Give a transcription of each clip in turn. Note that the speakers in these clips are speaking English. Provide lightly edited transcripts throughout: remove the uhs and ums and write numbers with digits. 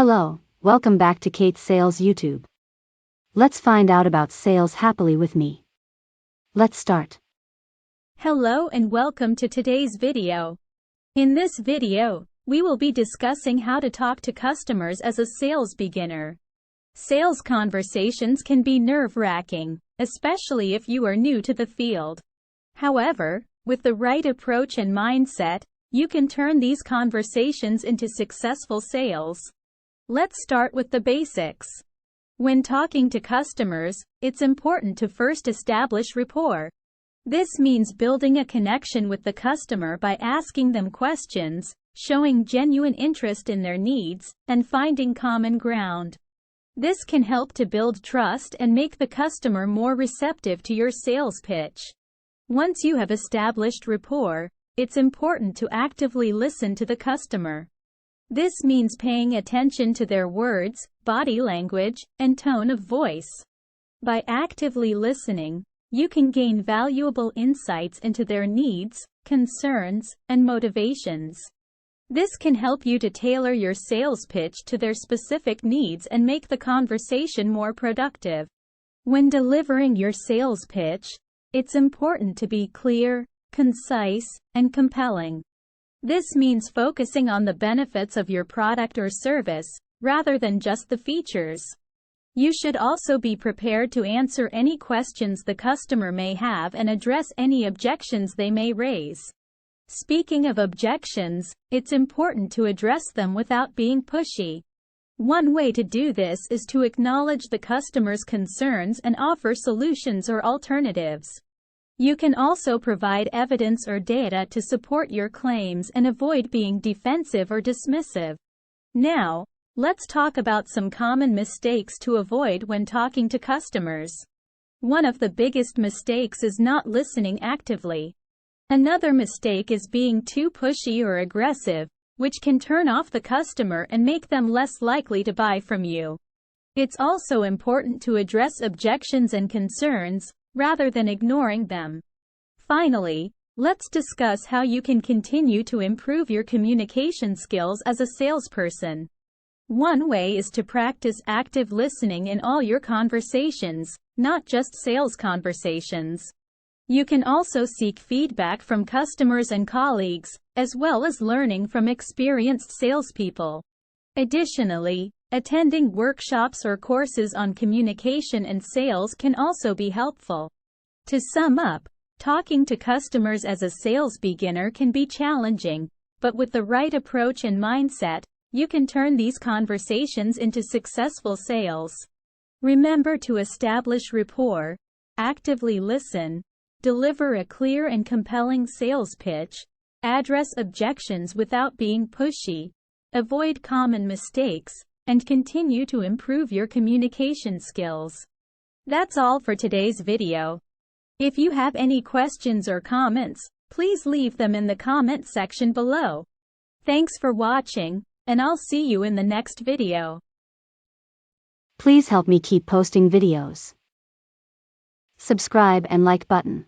Hello, welcome back to Kate's Sales YouTube. Let's find out about sales happily with me. Let's start. Hello and welcome to today's video. In this video, we will be discussing how to talk to customers as a sales beginner. Sales conversations can be nerve-wracking, especially if you are new to the field. However, with the right approach and mindset, you can turn these conversations into successful sales. Let's start with the basics. When talking to customers, it's important to first establish rapport. This means building a connection with the customer by asking them questions, showing genuine interest in their needs, and finding common ground. This can help to build trust and make the customer more receptive to your sales pitch. Once you have established rapport, it's important to actively listen to the customer. This means paying attention to their words, body language, and tone of voice. By actively listening, you can gain valuable insights into their needs, concerns, and motivations. This can help you to tailor your sales pitch to their specific needs and make the conversation more productive. When delivering your sales pitch, it's important to be clear, concise, and compelling. This means focusing on the benefits of your product or service, rather than just the features. You should also be prepared to answer any questions the customer may have and address any objections they may raise. Speaking of objections, it's important to address them without being pushy. One way to do this is to acknowledge the customer's concerns and offer solutions or alternatives. You can also provide evidence or data to support your claims and avoid being defensive or dismissive. Now, let's talk about some common mistakes to avoid when talking to customers. One of the biggest mistakes is not listening actively. Another mistake is being too pushy or aggressive, which can turn off the customer and make them less likely to buy from you. It's also important to address objections and concerns, rather than ignoring them. Finally, let's discuss how you can continue to improve your communication skills as a salesperson. One way is to practice active listening in all your conversations, not just sales conversations. You can also seek feedback from customers and colleagues, as well as learning from experienced salespeople. Additionally, attending workshops or courses on communication and sales can also be helpful. To sum up, talking to customers as a sales beginner can be challenging, but with the right approach and mindset, you can turn these conversations into successful sales. Remember to establish rapport, actively listen, deliver a clear and compelling sales pitch, address objections without being pushy, avoid common mistakes, and continue to improve your communication skills. That's all for today's video. If you have any questions or comments, please leave them in the comment section below. Thanks for watching, and I'll see you in the next video. Please help me keep posting videos. Subscribe and like button.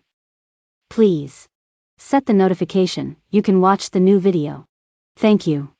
Please. Set the notification, you can watch the new video. Thank you.